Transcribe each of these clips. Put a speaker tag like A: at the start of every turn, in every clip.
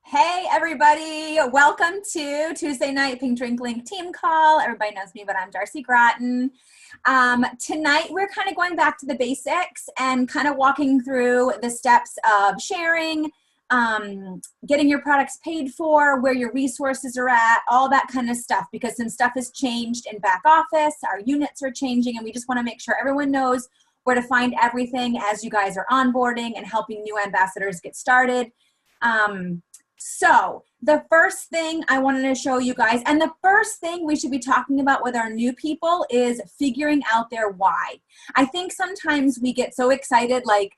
A: Hey everybody, welcome to Tuesday night Pink Drink Link team call. Everybody knows me, but I'm Darcy Groton. Tonight we're kind of going back to the basics and kind of walking through the steps of sharing, getting your products paid for, where your resources are at, all that kind of stuff, because some stuff has changed in back office, our units are changing, and we just want to make sure everyone knows where to find everything as you guys are onboarding and helping new ambassadors get started. So the first thing I wanted to show you guys, and the first thing we should be talking about with our new people, is figuring out their why. I think sometimes we get so excited, like,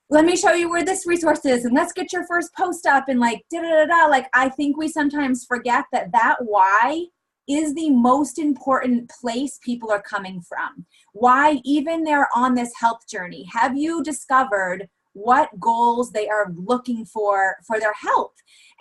A: let me show you where this resource is, and let's get your first post up, and like, da-da-da-da. Like, I think we sometimes forget that that why is the most important place people are coming from. Why even they're on this health journey. Have you discovered what goals they are looking for their health?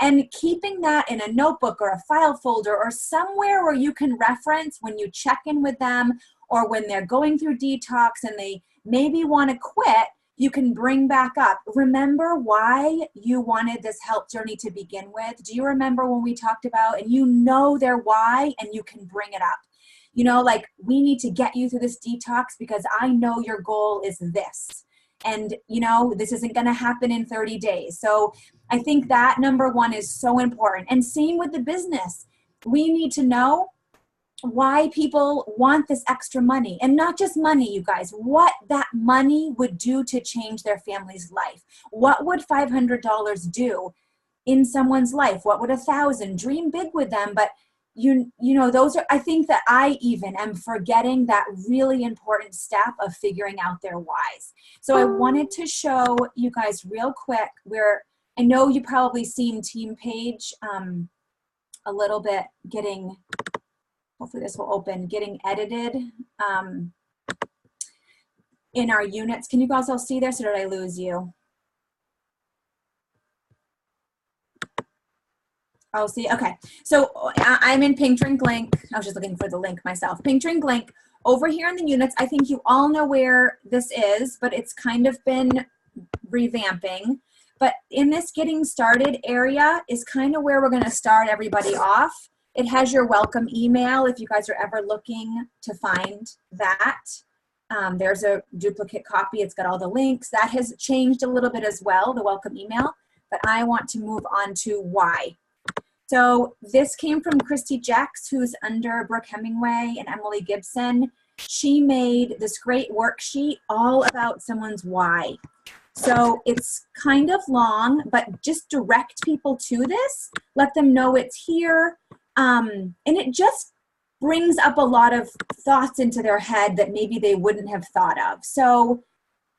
A: And keeping that in a notebook or a file folder or somewhere where you can reference when you check in with them or when they're going through detox and they maybe want to quit, you can bring back up. Remember why you wanted this health journey to begin with? Do you remember when we talked about, and you know their why and you can bring it up? You know, like, we need to get you through this detox because I know your goal is this. And, you know, this isn't going to happen in 30 days. So I think that number one is so important. And same with the business. We need to know why people want this extra money, and not just money, you guys, what that money would do to change their family's life. What would $500 do in someone's life? What would $1,000? Dream big with them. But you know, those are, I think that I even am forgetting that really important step of figuring out their whys. So I wanted to show you guys real quick where, I know you probably seen Teampage a little bit getting, hopefully this will open, getting edited in our units. Can you guys all see this, or did I lose you? Oh, see, okay. So I'm in Pink Drink Link. I was just looking for the link myself. Pink Drink Link. Over here in the units, I think you all know where this is, but it's kind of been revamping. But in this getting started area is kind of where we're going to start everybody off. It has your welcome email if you guys are ever looking to find that. There's a duplicate copy. It's got all the links. That has changed a little bit as well, the welcome email. But I want to move on to why. So this came from Christy Jacks, who's under Brooke Hemingway and Emily Gibson. She made this great worksheet all about someone's why. So it's kind of long, but just direct people to this, let them know it's here. And it just brings up a lot of thoughts into their head that maybe they wouldn't have thought of. So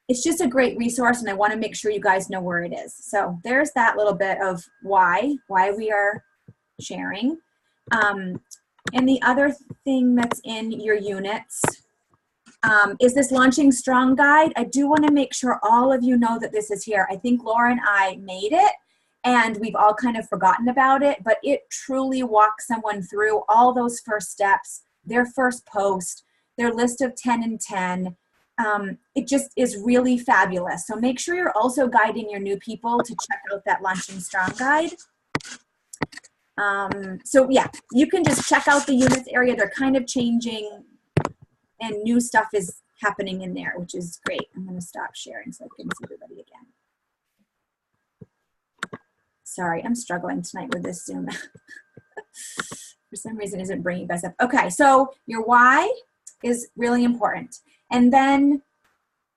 A: it's just a great resource, and I want to make sure you guys know where it is. So there's that little bit of why we are sharing. And the other thing that's in your units is this Launching Strong guide. I do want to make sure all of you know that this is here. I think Laura and I made it, and we've all kind of forgotten about it, but it truly walks someone through all those first steps, their first post, their list of 10 and 10. It just is really fabulous. So make sure you're also guiding your new people to check out that Launching Strong guide. So yeah, you can just check out the units area. They're kind of changing and new stuff is happening in there, which is great. I'm going to stop sharing so I can see everybody again. Sorry, I'm struggling tonight with this Zoom. For some reason, isn't bringing you guys up. Okay, so your why is really important. And then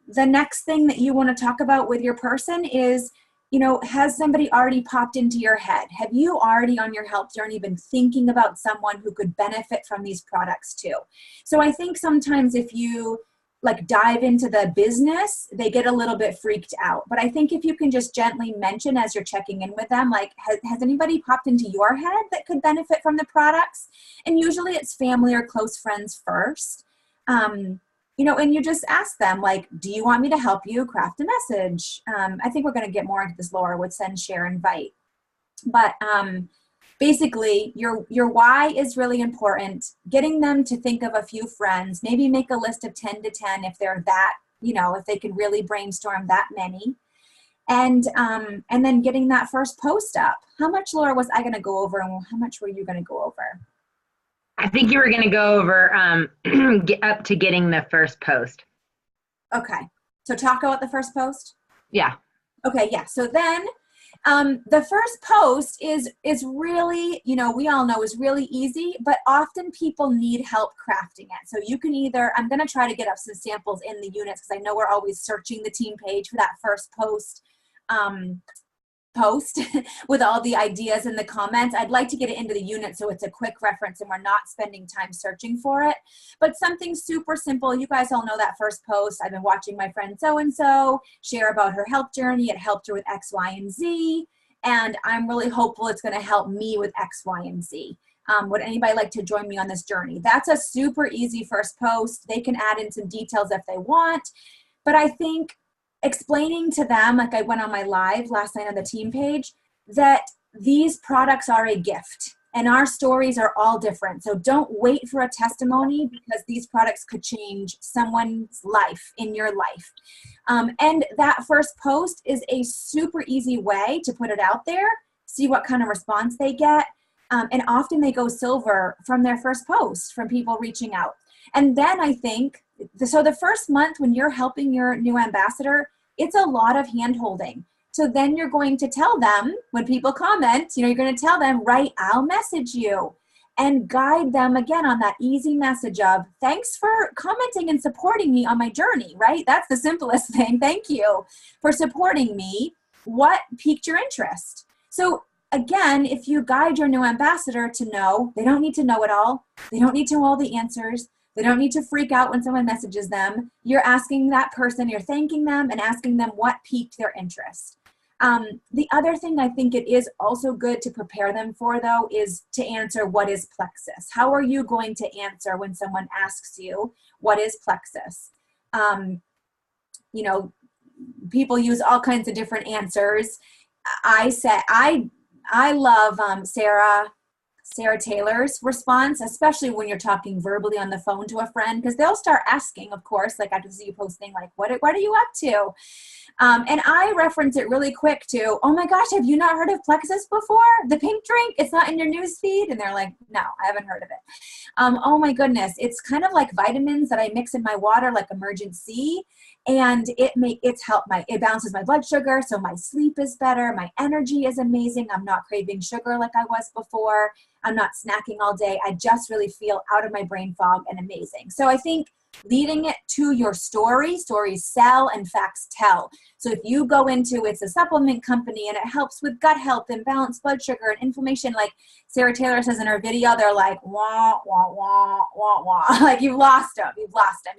A: the next thing that you want to talk about with your person is, you know, has somebody already popped into your head? Have you already on your health journey been thinking about someone who could benefit from these products too? So I think sometimes if you like dive into the business, they get a little bit freaked out. But I think if you can just gently mention as you're checking in with them, like, has anybody popped into your head that could benefit from the products? And usually it's family or close friends first. You know, and you just ask them, like, do you want me to help you craft a message? I think we're going to get more into this, Laura, with send, share, invite. But basically, your why is really important. Getting them to think of a few friends, maybe make a list of 10 to 10 if they're that, you know, if they can really brainstorm that many. and then getting that first post up. How much, Laura, was I going to go over, and how much were you going to go over?
B: I think you were going to go over get up to getting the first post.
A: Okay. So talk about the first post?
B: Yeah.
A: Okay, yeah. So then the first post is really, we all know is really easy, but often people need help crafting it. So you can either, I'm going to try to get up some samples in the units because I know we're always searching the team page for that first post. With all the ideas in the comments. I'd like to get it into the unit so it's a quick reference and we're not spending time searching for it. But something super simple. You guys all know that first post. I've been watching my friend so-and-so share about her health journey. It helped her with X, Y, and Z. And I'm really hopeful it's going to help me with X, Y, and Z. Would anybody like to join me on this journey? That's a super easy first post. They can add in some details if they want. But I think explaining to them, like I went on my live last night on the team page, that these products are a gift and our stories are all different. So don't wait for a testimony because these products could change someone's life in your life. And that first post is a super easy way to put it out there, see what kind of response they get. And often they go silver from their first post, from people reaching out. And then I think, so the first month when you're helping your new ambassador, it's a lot of hand holding. So then you're going to tell them when people comment, you're going to tell them, right, I'll message you, and guide them again on that easy message of thanks for commenting and supporting me on my journey, right? That's the simplest thing. Thank you for supporting me. What piqued your interest? So again, if you guide your new ambassador to know, they don't need to know it all. They don't need to know all the answers. They don't need to freak out when someone messages them. You're asking that person, you're thanking them and asking them what piqued their interest. The other thing I think it is also good to prepare them for, though, is to answer what is Plexus. How are you going to answer when someone asks you, what is Plexus? People use all kinds of different answers. I love Sarah Taylor's response, especially when you're talking verbally on the phone to a friend, because they'll start asking, of course, like after you posting, like, what are you up to? And I reference it really quick to, oh my gosh, have you not heard of Plexus before? The pink drink, it's not in your news feed? And they're like, no, I haven't heard of it. Oh my goodness, it's kind of like vitamins that I mix in my water, like Emergen-C, and it balances my blood sugar, so my sleep is better, my energy is amazing, I'm not craving sugar like I was before, I'm not snacking all day, I just really feel out of my brain fog and amazing. So I think leading it to your stories sell and facts tell. So if you go into, it's a supplement company and it helps with gut health and balanced blood sugar and inflammation, like Sarah Taylor says in her video, they're like, wah, wah, wah, wah, wah. Like you've lost them.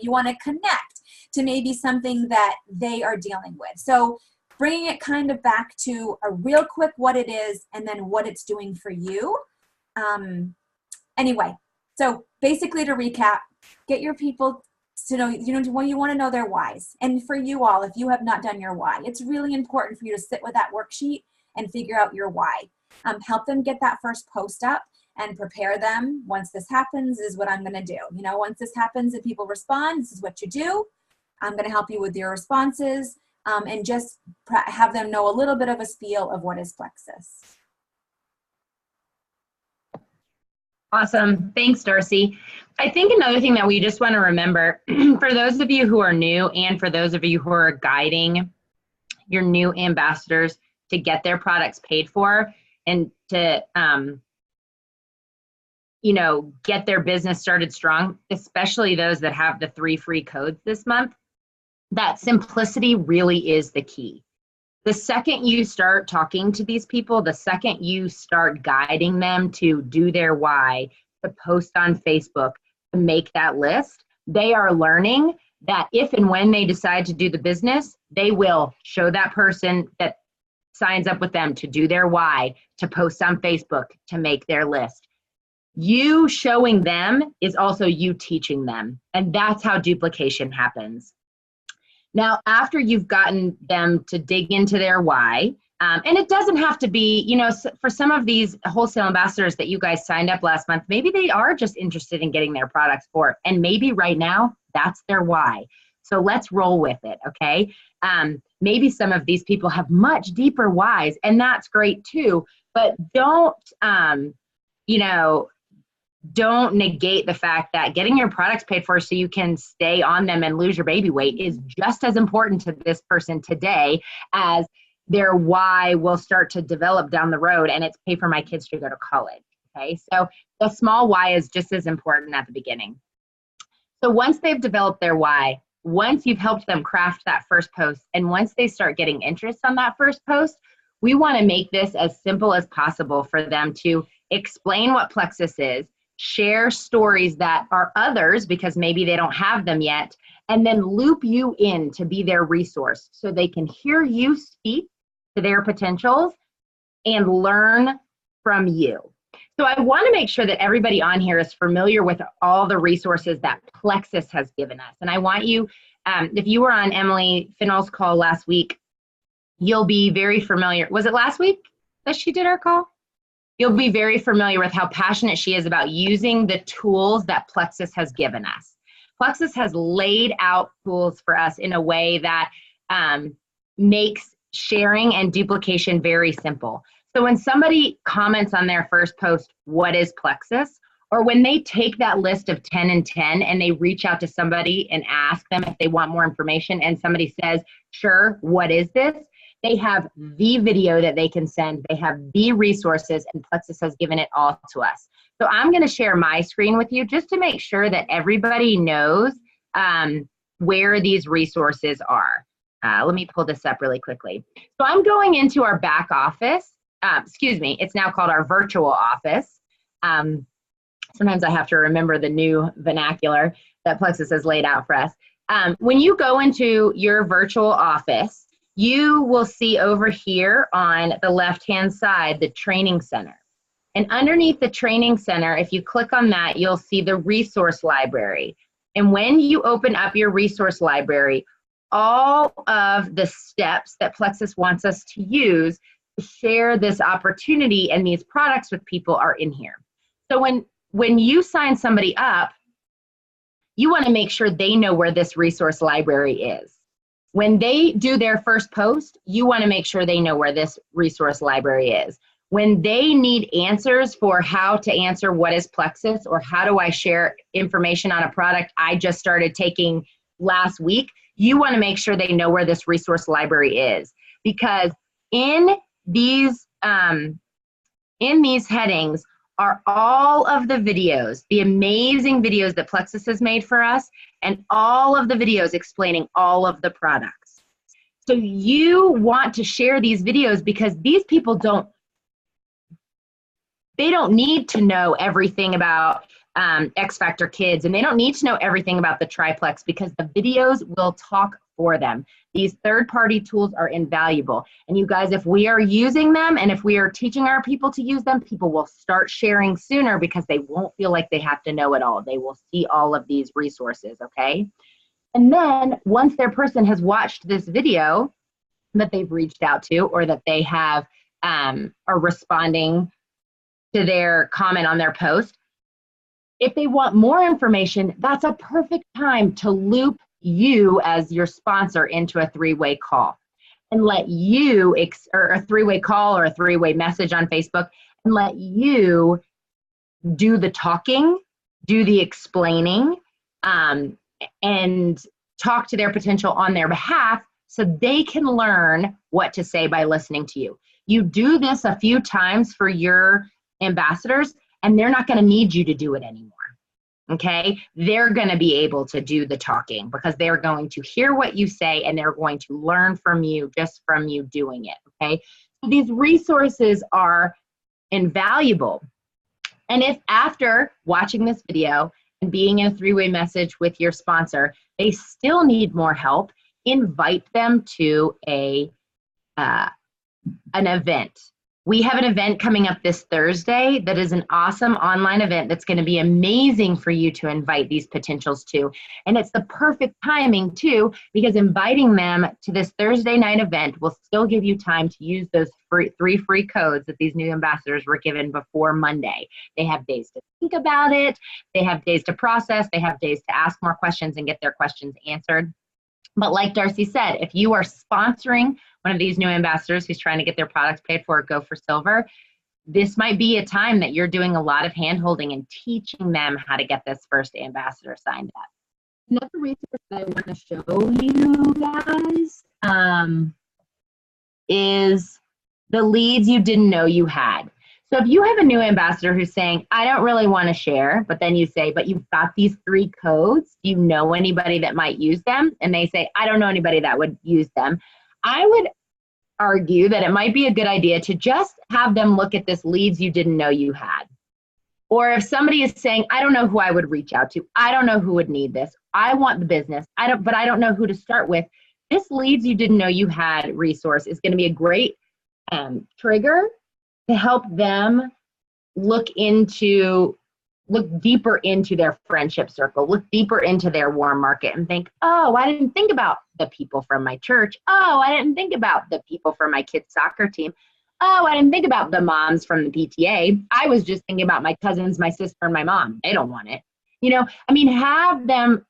A: You want to connect to maybe something that they are dealing with. So bringing it kind of back to a real quick what it is and then what it's doing for you. Anyway, so basically to recap, get your people to know, when you want to know their whys. And for you all, if you have not done your why, it's really important for you to sit with that worksheet and figure out your why. Help them get that first post up and prepare them. Once this happens, is what I'm going to do. Once this happens and people respond, this is what you do. I'm going to help you with your responses and just have them know a little bit of a spiel of what is Plexus.
B: Awesome. Thanks, Darcy. I think another thing that we just want to remember, for those of you who are new and for those of you who are guiding your new ambassadors to get their products paid for and to, get their business started strong, especially those that have the 3 free codes this month, that simplicity really is the key. The second you start talking to these people, the second you start guiding them to do their why, to post on Facebook, to make that list, they are learning that if and when they decide to do the business, they will show that person that signs up with them to do their why, to post on Facebook, to make their list. You showing them is also you teaching them, and that's how duplication happens. Now, after you've gotten them to dig into their why, and it doesn't have to be, for some of these wholesale ambassadors that you guys signed up last month, maybe they are just interested in getting their products for it. And maybe right now, that's their why. So let's roll with it, okay? maybe some of these people have much deeper whys, and that's great too. But don't, don't negate the fact that getting your products paid for so you can stay on them and lose your baby weight is just as important to this person today as their why will start to develop down the road, and it's pay for my kids to go to college. Okay, so the small why is just as important at the beginning. So once they've developed their why, once you've helped them craft that first post, and once they start getting interest on that first post, we want to make this as simple as possible for them to explain what Plexus is, share stories that are others because maybe they don't have them yet, and then loop you in to be their resource so they can hear you speak to their potentials and learn from you. So I want to make sure that everybody on here is familiar with all the resources that Plexus has given us. And I want you, if you were on Emily Finnell's call last week, you'll be very familiar. Was it last week that she did our call? You'll be very familiar with how passionate she is about using the tools that Plexus has given us. Plexus has laid out tools for us in a way that makes sharing and duplication very simple. So when somebody comments on their first post, what is Plexus? Or when they take that list of 10 and 10 and they reach out to somebody and ask them if they want more information, and somebody says, sure, what is this? They have the video that they can send. They have the resources, and Plexus has given it all to us. So I'm going to share my screen with you just to make sure that everybody knows where these resources are. Let me pull this up really quickly. So I'm going into our back office. It's now called our virtual office. Sometimes I have to remember the new vernacular that Plexus has laid out for us. When you go into your virtual office, you will see over here on the left-hand side, the training center. And underneath the training center, if you click on that, you'll see the resource library. And when you open up your resource library, all of the steps that Plexus wants us to use to share this opportunity and these products with people are in here. So when you sign somebody up, you want to make sure they know where this resource library is. When they do their first post, you want to make sure they know where this resource library is. When they need answers for how to answer what is Plexus or how do I share information on a product I just started taking last week, you want to make sure they know where this resource library is. Because in these headings are all of the videos, the amazing videos that Plexus has made for us, and all of the videos explaining all of the products. So you want to share these videos because these people don't need to know everything about X Factor Kids, and they don't need to know everything about the triplex because the videos will talk for them. These third-party tools are invaluable. And you guys, if we are using them and if we are teaching our people to use them, people will start sharing sooner because they won't feel like they have to know it all. They will see all of these resources, okay? And then once their person has watched this video that they've reached out to or that they have are responding to their comment on their post, if they want more information, that's a perfect time to loop you as your sponsor into a three-way call and let you, or a three-way call or a three-way message on Facebook, and let you do the talking, do the explaining, and talk to their potential on their behalf so they can learn what to say by listening to you. You do this a few times for your ambassadors, and they're not going to need you to do it anymore. Okay, they're going to be able to do the talking because they're going to hear what you say and they're going to learn from you just from you doing it. Okay, so these resources are invaluable. And if after watching this video and being in a three-way message with your sponsor, they still need more help, invite them to an event. We have an event coming up this Thursday that is an awesome online event that's going to be amazing for you to invite these potentials to. And it's the perfect timing too, because inviting them to this Thursday night event will still give you time to use those three free codes that these new ambassadors were given before Monday. They have days to think about it. They have days to process. They have days to ask more questions and get their questions answered. But like Darcy said, if you are sponsoring one of these new ambassadors who's trying to get their products paid for at Go for Silver, this might be a time that you're doing a lot of hand-holding and teaching them how to get this first ambassador signed up. Another resource that I want to show you guys is the leads you didn't know you had. So if you have a new ambassador who's saying, I don't really want to share, but then you say, but you've got these 3 codes, do you know anybody that might use them? And they say, I don't know anybody that would use them. I would argue that it might be a good idea to just have them look at this leads you didn't know you had. Or if somebody is saying, I don't know who I would reach out to, I don't know who would need this, I want the business, but I don't know who to start with, this leads you didn't know you had resource is going to be a great trigger to help them look deeper into their friendship circle, look deeper into their warm market and think, oh, I didn't think about the people from my church. Oh, I didn't think about the people from my kids' soccer team. Oh, I didn't think about the moms from the PTA. I was just thinking about my cousins, my sister, and my mom. They don't want it. Have them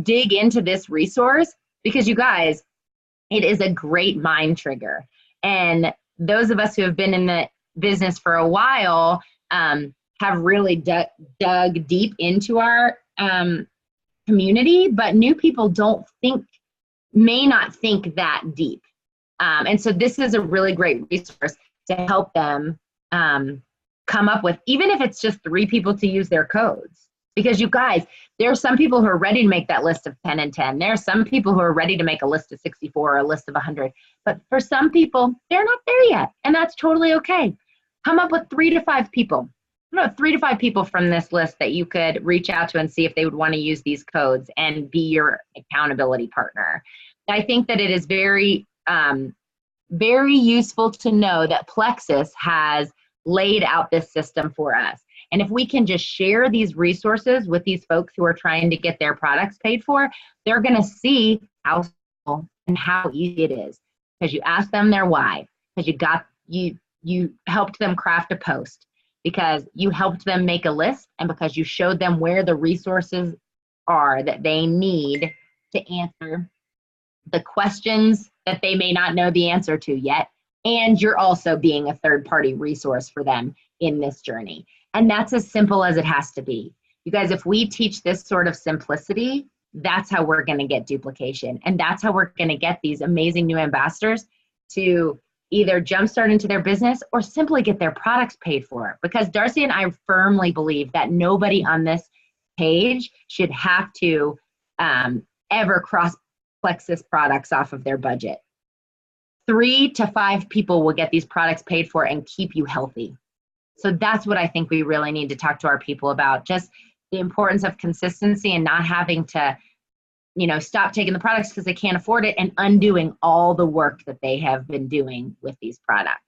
B: dig into this resource because you guys, it is a great mind trigger. And those of us who have been in the business for a while have really dug deep into our community, but new people may not think that deep. And so this is a really great resource to help them come up with, even if it's just 3 people to use their codes. Because you guys, there are some people who are ready to make that list of 10 and 10. There are some people who are ready to make a list of 64 or a list of 100. But for some people, they're not there yet. And that's totally okay. Come up with 3 to 5 people. 3 to 5 people from this list that you could reach out to and see if they would want to use these codes and be your accountability partner. I think that it is very, very useful to know that Plexus has laid out this system for us. And if we can just share these resources with these folks who are trying to get their products paid for, they're going to see how simple and how easy it is. Because you asked them their why, because you helped them craft a post, because you helped them make a list, and because you showed them where the resources are that they need to answer the questions that they may not know the answer to yet. And you're also being a third-party resource for them in this journey. And that's as simple as it has to be. You guys, if we teach this sort of simplicity, that's how we're going to get duplication. And that's how we're going to get these amazing new ambassadors to either jumpstart into their business or simply get their products paid for. Because Darcy and I firmly believe that nobody on this page should have to ever cross Plexus products off of their budget. 3 to 5 people will get these products paid for and keep you healthy. So that's what I think we really need to talk to our people about, just the importance of consistency and not having to, stop taking the products because they can't afford it and undoing all the work that they have been doing with these products.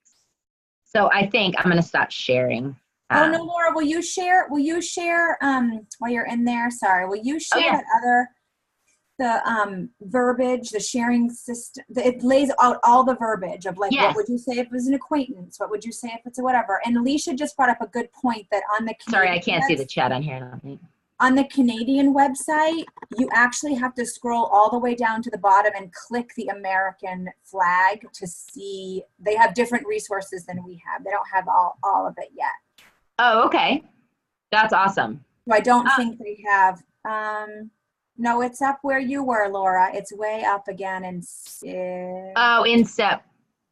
B: So I think I'm going to stop sharing.
A: Oh no, Laura, will you share while you're in there? Sorry. Will you share the verbiage, the sharing system? It lays out all the verbiage of like, what would you say if it was an acquaintance? What would you say if it's a whatever? And Alicia just brought up a good point that on the
B: Sorry, I can't see the chat on here.
A: On the Canadian website, you actually have to scroll all the way down to the bottom and click the American flag to see. They have different resources than we have. They don't have all of it yet.
B: Oh, okay. That's awesome.
A: So I don't think they have. No, it's up where you were, Laura. It's way up again. In SIP.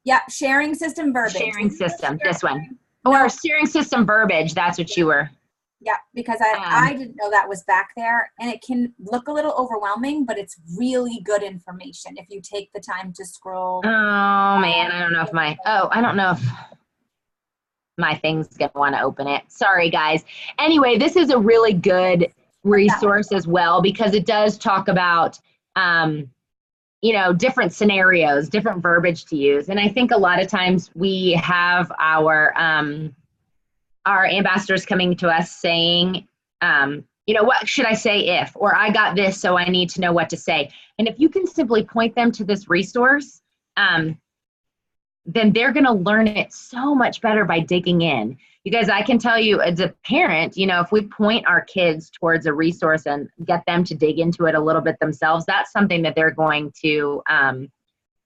A: Yep, sharing system verbiage.
B: Sharing system, this one. Or sharing system verbiage, that's what you were.
A: Yeah, because I didn't know that was back there. And it can look a little overwhelming, but it's really good information if you take the time to scroll.
B: Oh, man, I don't know if my thing's going to want to open it. Sorry, guys. Anyway, this is a really good resource as well, because it does talk about different scenarios, different verbiage to use. And I think a lot of times we have our ambassadors coming to us saying, what should I say if, or I got this, so I need to know what to say. And if you can simply point them to this resource, then they're going to learn it so much better by digging in. You guys, I can tell you as a parent, you know, if we point our kids towards a resource and get them to dig into it a little bit themselves, that's something that they're going to,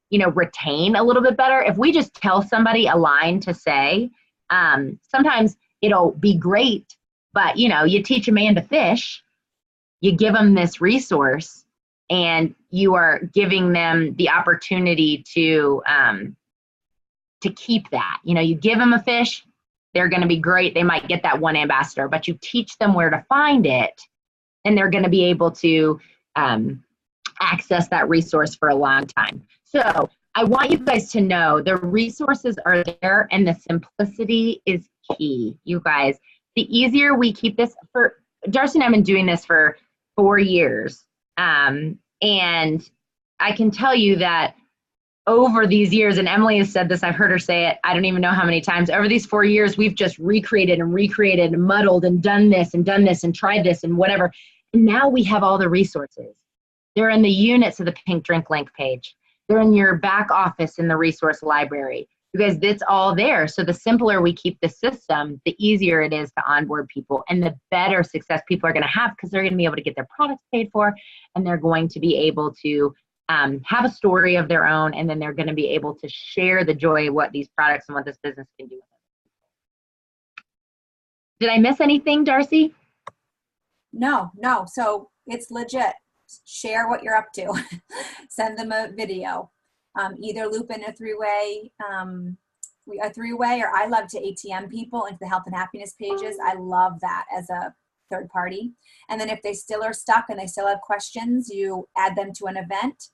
B: you know, retain a little bit better. If we just tell somebody a line to say, sometimes it'll be great, but, you know, you teach a man to fish, you give them this resource, and you are giving them the opportunity to keep that. You know, you give them a fish, they're going to be great. They might get that one ambassador, but you teach them where to find it, and they're going to be able to access that resource for a long time. So I want you guys to know the resources are there, and the simplicity is key. You guys, the easier we keep this, for Darcy and I have been doing this for 4 years. And I can tell you that over these years, and Emily has said this, I've heard her say it, I don't even know how many times, over these 4 years, we've just recreated and muddled and done this and tried this and whatever. And now we have all the resources. They're in the units of the Pink Drink Link page. They're in your back office in the resource library. You guys, it's all there. So the simpler we keep the system, the easier it is to onboard people, and the better success people are going to have, because they're going to be able to get their products paid for, and they're going to be able to have a story of their own, and then they're going to be able to share the joy of what these products and what this business can do. Did I miss anything, Darcy?
A: No. So it's legit. Share what you're up to. Send them a video. Either loop in a three-way, or I love to ATM people into the health and happiness pages. I love that as a third party. And then if they still are stuck and they still have questions, you add them to an event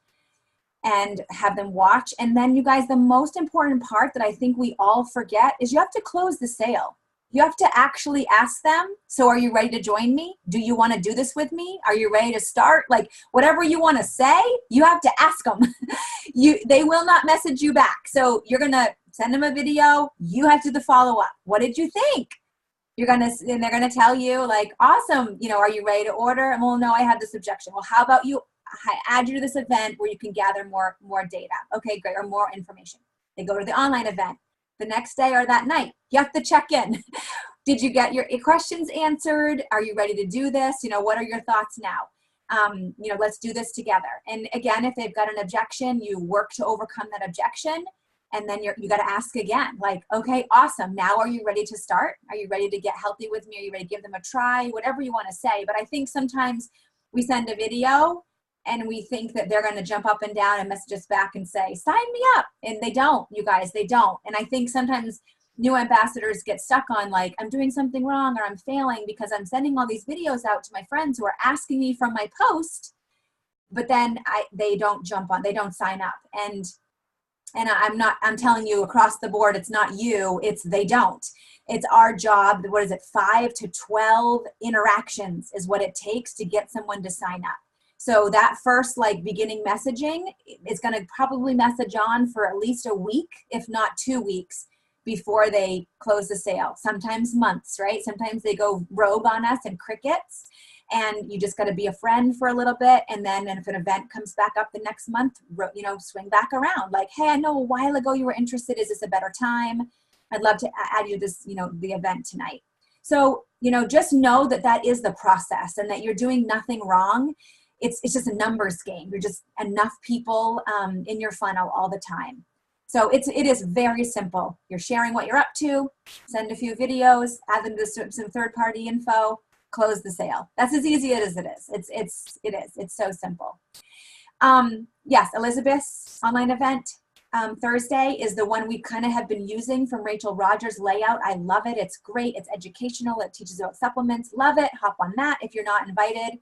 A: and have them watch. And then, you guys, the most important part that I think we all forget is you have to close the sale. You have to actually ask them, so are you ready to join me? Do you want to do this with me? Are you ready to start? Like, whatever you want to say, you have to ask them. They will not message you back. So you're going to send them a video. You have to do the follow-up. What did you think? And they're going to tell you, like, awesome, you know, are you ready to order? And, well, no, I have this objection. Well, how about I add you to this event where you can gather more data. Okay, great, or more information. They go to the online event. The next day or that night, you have to check in. Did you get your questions answered? Are you ready to do this? You know, what are your thoughts now? You know, let's do this together. And again, if they've got an objection, you work to overcome that objection. And then you got to ask again, like, okay, awesome. Now, are you ready to start? Are you ready to get healthy with me? Are you ready to give them a try? Whatever you want to say. But I think sometimes we send a video and we think that they're going to jump up and down and message us back and say, sign me up. And they don't, you guys, they don't. And I think sometimes new ambassadors get stuck on, like, I'm doing something wrong, or I'm failing because I'm sending all these videos out to my friends who are asking me from my post, but then they don't jump on, they don't sign up. And I'm telling you across the board, it's not you, they don't. It's our job. What is it? 5 to 12 interactions is what it takes to get someone to sign up. So that first, like, beginning messaging is going to probably message on for at least a week, if not 2 weeks, before they close the sale. Sometimes months, right? Sometimes they go rogue on us and crickets, and you just got to be a friend for a little bit. And then if an event comes back up the next month, you know, swing back around. Like, hey, I know a while ago you were interested. Is this a better time? I'd love to add you to this, you know, the event tonight. So, you know, just know that that is the process, and that you're doing nothing wrong. It's just a numbers game. You're just enough people in your funnel all the time. So it is very simple. You're sharing what you're up to, send a few videos, add them to some third-party info, close the sale. That's as easy as it is. It's so simple. Yes, Elizabeth's online event Thursday is the one we kind of have been using from Rachel Rogers' layout. I love it. It's great. It's educational. It teaches about supplements. Love it. Hop on that. If you're not invited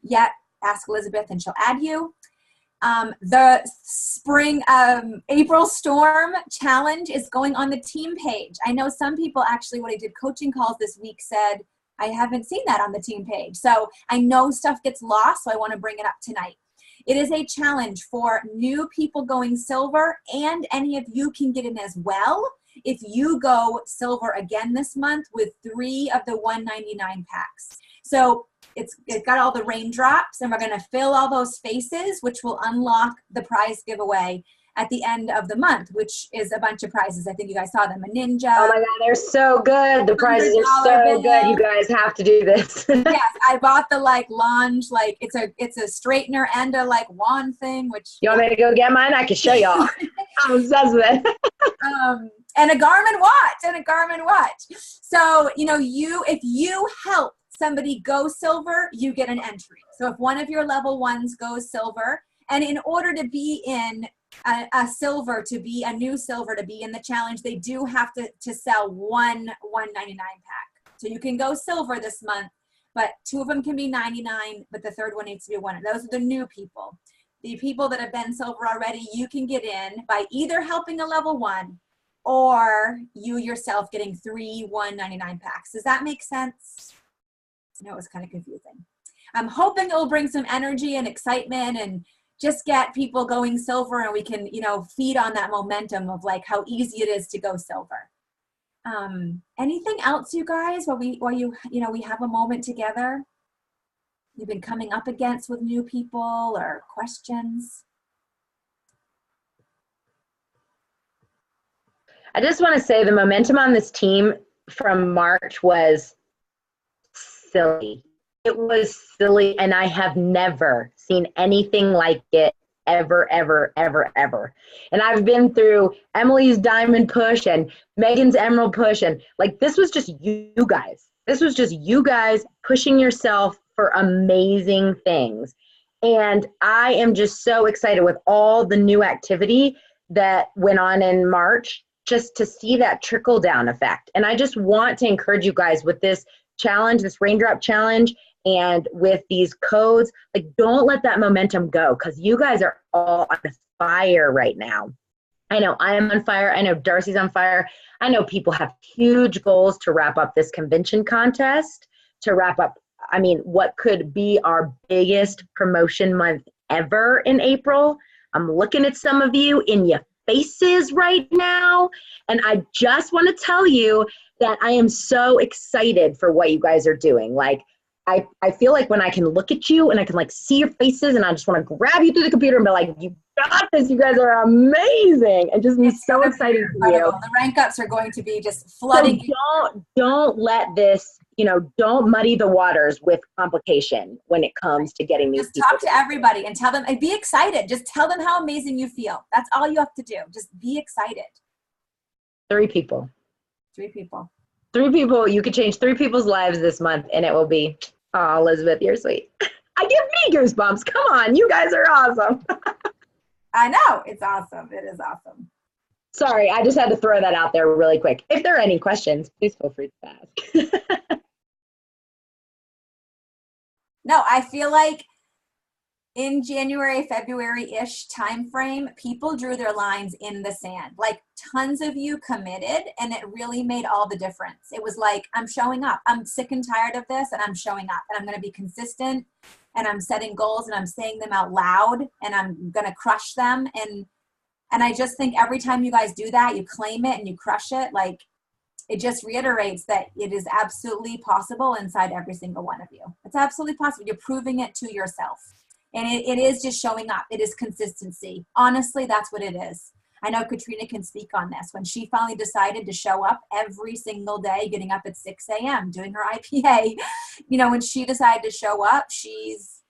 A: yet, ask Elizabeth and she'll add you. The spring April Storm Challenge is going on the team page. I know some people actually, when I did coaching calls this week, said, I haven't seen that on the team page. So I know stuff gets lost, so I want to bring it up tonight. It is a challenge for new people going silver, and any of you can get in as well if you go silver again this month with 3 of the $199 packs. So it's got all the raindrops, and we're going to fill all those spaces, which will unlock the prize giveaway at the end of the month, which is a bunch of prizes. I think you guys saw them. A ninja.
B: Oh my God, they're so good. The prizes are so good. You guys have to do this.
A: Yes, I bought the like Lange, like it's a straightener and a like wand thing, which
B: you want me to go get mine? I can show y'all. I'm obsessed with it.
A: And a Garmin watch. So, you know, if you help somebody go silver, you get an entry. So if one of your level ones goes silver, and in order to be in a silver, to be a new silver, to be in the challenge, they do have to sell one $1.99 pack. So you can go silver this month, but 2 of them can be $99, but the third one needs to be one. Those are the new people. The people that have been silver already, you can get in by either helping a level 1 or you yourself getting 3 $1.99 packs. Does that make sense? I know it was kind of confusing. I'm hoping it will bring some energy and excitement and just get people going silver, and we can, you know, feed on that momentum of like how easy it is to go silver. Anything else, you guys, while we have a moment together, you've been coming up against with new people or questions?
B: I just want to say the momentum on this team from March was silly. It was silly, and I have never seen anything like it ever, ever, ever, ever. And I've been through Emily's Diamond Push and Megan's Emerald Push, and like this was just you guys. This was just you guys pushing yourself for amazing things. And I am just so excited with all the new activity that went on in March, just to see that trickle down effect. And I just want to encourage you guys with this challenge, this raindrop challenge, and with these codes, like don't let that momentum go, because you guys are all on fire right now. I know I am on fire. I know Darcy's on fire. I know people have huge goals to wrap up this convention contest, to wrap up, I mean, what could be our biggest promotion month ever in April. I'm looking at some of you in your faces right now, and I just want to tell you that I am so excited for what you guys are doing. Like, I feel like when I can look at you and I can like see your faces, and I just want to grab you through the computer and be like, you got this, you guys are amazing, and just be so excited for you.
A: The rank ups are going to be just flooding.
B: So don't let this, you know, don't muddy the waters with complication when it comes to getting these
A: people. Just talk to everybody and tell them, and be excited. Just tell them how amazing you feel. That's all you have to do. Just be excited. 3 people. 3 people.
B: 3 people. You could change 3 people's lives this month, and it will be, oh, Elizabeth, you're sweet. I give me goosebumps. Come on, you guys are awesome.
A: I know, it's awesome. It is awesome.
B: Sorry, I just had to throw that out there really quick. If there are any questions, please feel free to ask.
A: No, I feel like in January, February-ish timeframe, people drew their lines in the sand. Like tons of you committed, and it really made all the difference. It was like, I'm showing up. I'm sick and tired of this, and I'm showing up, and I'm going to be consistent, and I'm setting goals, and I'm saying them out loud, and I'm going to crush them. And I just think every time you guys do that, you claim it and you crush it, like it just reiterates that it is absolutely possible inside every single one of you. It's absolutely possible. You're proving it to yourself. And it is just showing up. It is consistency. Honestly, that's what it is. I know Katrina can speak on this. When she finally decided to show up every single day, getting up at 6 a.m., doing her IPA, you know, when she decided to show up, she's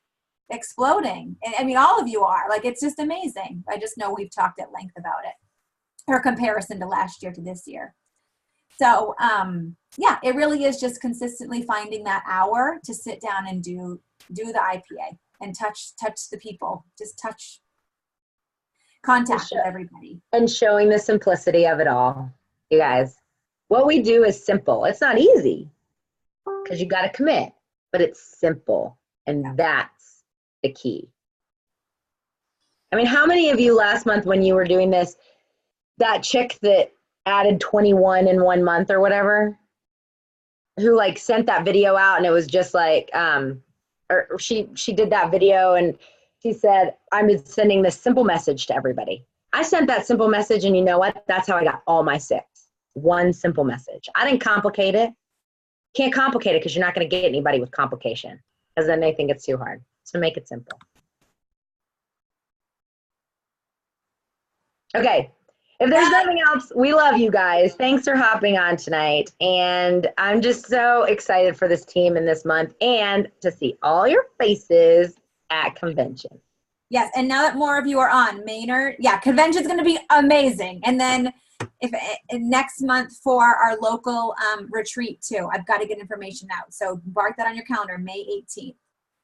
A: exploding. And I mean, all of you are. Like, it's just amazing. I just know we've talked at length about it. Her comparison to last year to this year. So, yeah, it really is just consistently finding that hour to sit down and do the IPA. And touch the people, just touch contact with everybody.
B: And showing the simplicity of it all. You guys, what we do is simple. It's not easy because you got to commit, but it's simple. And that's the key. I mean, how many of you last month when you were doing this, that chick that added 21 in 1 month or whatever, who like sent that video out and it was just like, or she did that video and she said, I'm sending this simple message to everybody. I sent that simple message, and you know what? That's how I got all my 6. One simple message. I didn't complicate it. Can't complicate it because you're not going to get anybody with complication, because then they think it's too hard. So make it simple. Okay. If there's nothing else, we love you guys. Thanks for hopping on tonight. And I'm just so excited for this team in this month and to see all your faces at convention.
A: Yes, and now that more of you are on, Maynard, yeah, convention's going to be amazing. And then if next month for our local retreat too, I've got to get information out. So mark that on your calendar, May 18th.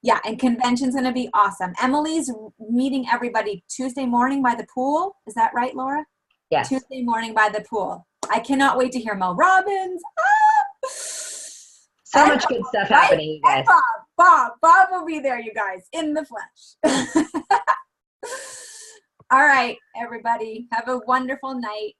A: Yeah, and convention's going to be awesome. Emily's meeting everybody Tuesday morning by the pool. Is that right, Laura?
B: Yes.
A: Tuesday morning by the pool. I cannot wait to hear Mel Robbins.
B: So much good stuff happening, you guys.
A: And Bob will be there, you guys, in the flesh. All right, everybody, have a wonderful night.